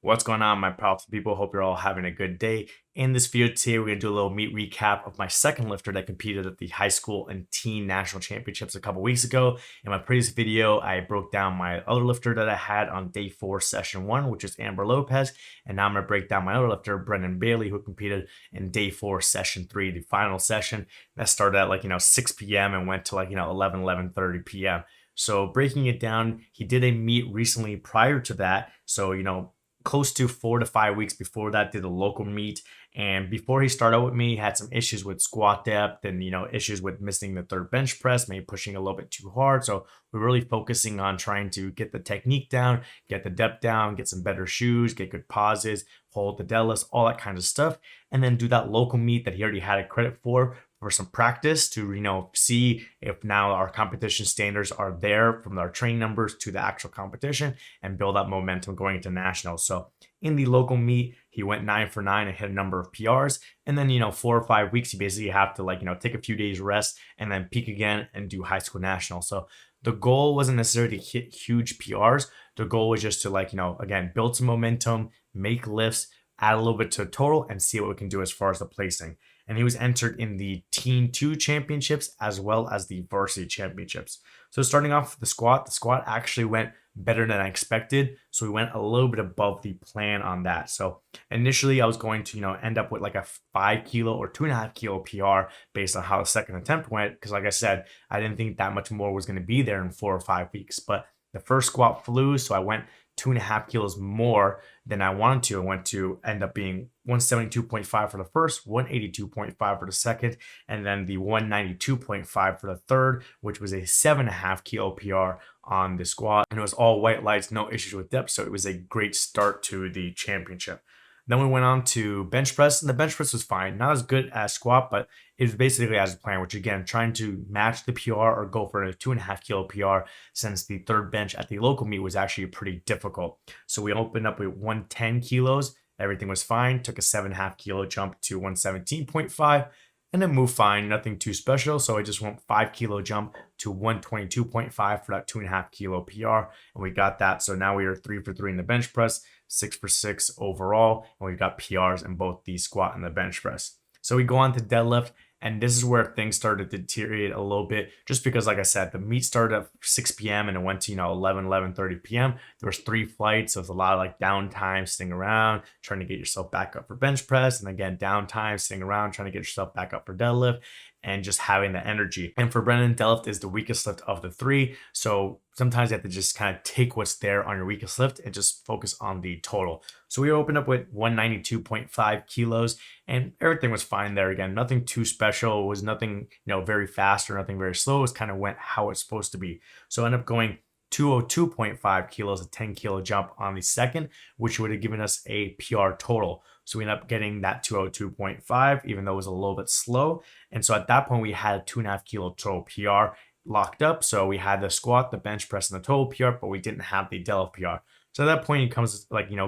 What's going on, my powerful people? Hope you're all having a good day. In this video today, we're going to do a little meet recap of my second lifter that competed at the high school and teen national championships a couple weeks ago. In my previous video, I broke down my other lifter that I had on day 4, session 1, which is Amber Lopez. And now I'm going to break down my other lifter, Brennen Bailey, who competed in day 4, session 3, the final session. That started at 6 p.m. and went to 11:30 p.m. So breaking it down, he did a meet recently prior to that. So, close to 4 to 5 weeks before that, did a local meet. And before he started with me, he had some issues with squat depth and, issues with missing the third bench press, maybe pushing a little bit too hard. So we're really focusing on trying to get the technique down, get the depth down, get some better shoes, get good pauses, hold the deadlifts, all that kind of stuff. And then do that local meet that he already had a credit for some practice to, see if now our competition standards are there from our training numbers to the actual competition and build up momentum going into nationals. So in the local meet, he went 9 for 9 and hit a number of PRs. And then, 4 or 5 weeks, you basically have to take a few days rest and then peak again and do high school nationals. So the goal wasn't necessarily to hit huge PRs. The goal was just to again, build some momentum, make lifts, add a little bit to the total and see what we can do as far as the placing. And he was entered in the Teen 2 championships as well as the varsity championships. So starting off with the squat actually went better than I expected. So we went a little bit above the plan on that. So initially I was going to, end up with a 5 kilo or 2.5 kilo PR based on how the second attempt went. Because like I said, I didn't think that much more was going to be there in 4 or 5 weeks. But the first squat flew, so I went 2.5 kilos more than I wanted to. I went to end up being 172.5 for the first, 182.5 for the second, and then the 192.5 for the third, which was a 7.5 kilo PR on the squat. And it was all white lights, no issues with depth. So it was a great start to the championship. Then we went on to bench press, and the bench press was fine. Not as good as squat, but it was basically as a plan, which again, trying to match the PR or go for a 2.5 kilo PR since the third bench at the local meet was actually pretty difficult. So we opened up with 110 kilos. Everything was fine. Took a 7.5 kilo jump to 117.5 and then moved fine. Nothing too special. So I just went 5 kilo jump to 122.5 for that 2.5 kilo PR. And we got that. So now we are 3 for 3 in the bench press, 6 for 6 overall. And we've got PRs in both the squat and the bench press. So we go on to deadlift. And this is where things started to deteriorate a little bit, just because, like I said, the meet started at 6 p.m. and it went to, 11:30 p.m. There was 3 flights. So it was a lot of downtime, sitting around, trying to get yourself back up for bench press. And again, downtime, sitting around, trying to get yourself back up for deadlift and just having the energy. And for Brennen, deadlift is the weakest lift of the 3. So sometimes you have to just kind of take what's there on your weakest lift and just focus on the total. So we opened up with 192.5 kilos and everything was fine there. Again, nothing too special. It was nothing, very fast or nothing very slow. It kind of went how it's supposed to be. So I ended up going 202.5 kilos, a 10 kilo jump on the second, which would have given us a PR total. So we ended up getting that 202.5, even though it was a little bit slow. And so at that point, we had a 2.5 kilo total PR locked up. So we had the squat, the bench press, and the total PR, but we didn't have the deadlift PR. So at that point, it comes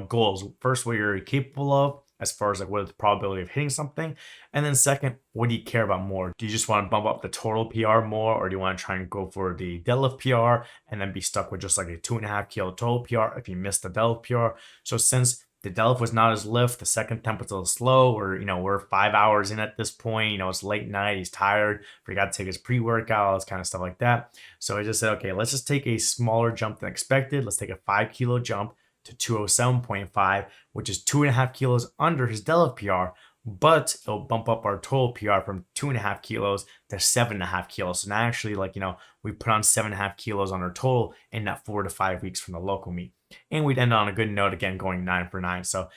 goals. First, what you're capable of, as far as what is the probability of hitting something. And then second, what do you care about more? Do you just want to bump up the total PR more, or do you want to try and go for the deadlift PR and then be stuck with just a 2.5 kilo total PR if you miss the deadlift PR? So since the deadlift was not as lift, the second attempt was a little slow, or we're 5 hours in at this point, it's late night, he's tired, forgot to take his pre-workout, all this kind of stuff like that. So I just said, okay, let's just take a smaller jump than expected. Let's take a 5 kilo jump to 207.5, which is 2.5 kilos under his deadlift PR, but it'll bump up our total PR from 2.5 kilos to 7.5 kilos. So now actually, we put on 7.5 kilos on our total in that 4 to 5 weeks from the local meet. And we'd end on a good note again, going 9 for 9. So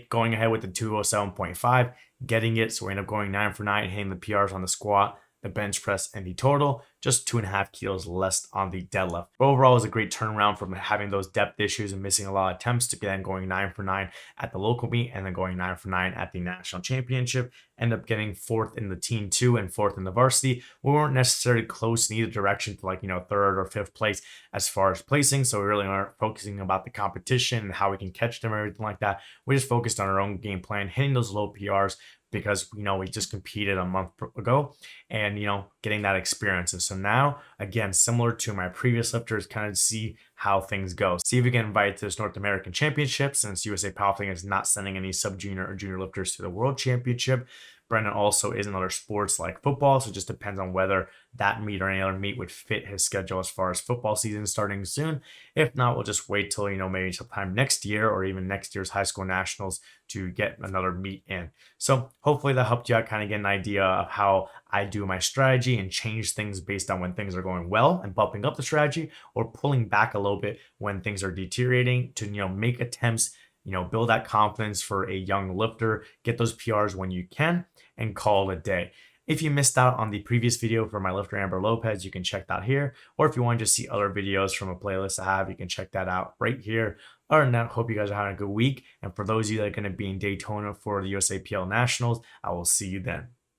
going ahead with the 207.5, getting it. So we end up going 9 for 9, hitting the PRs on the squat, the bench press, and the total, just 2.5 kilos less on the deadlift. But overall, it was a great turnaround from having those depth issues and missing a lot of attempts to then going 9 for 9 at the local meet and then going 9 for 9 at the national championship. End up getting 4th in the Teen 2 and 4th in the varsity. We weren't necessarily close in either direction to 3rd or 5th place as far as placing. So we really aren't focusing about the competition and how we can catch them or everything like that. We just focused on our own game plan, hitting those low PRs, because, we just competed a month ago and, getting that experience. And so now, again, similar to my previous lifters, kind of see how things go. See if we get invited to this North American Championship, since USA Powerlifting is not sending any sub junior or junior lifters to the World Championship. Brennen also is in other sports like football, so it just depends on whether that meet or any other meet would fit his schedule as far as football season starting soon. If not, we'll just wait till, maybe sometime next year or even next year's high school nationals to get another meet in. So hopefully that helped you out kind of get an idea of how I do my strategy and change things based on when things are going well and bumping up the strategy, or pulling back a little bit when things are deteriorating to, make attempts, build that confidence for a young lifter, get those PRs when you can, and call it a day. If you missed out on the previous video for my lifter Amber Lopez, you can check that here. Or if you want to just see other videos from a playlist I have, you can check that out right here. Other than that, hope you guys are having a good week. And for those of you that are going to be in Daytona for the USAPL Nationals, I will see you then.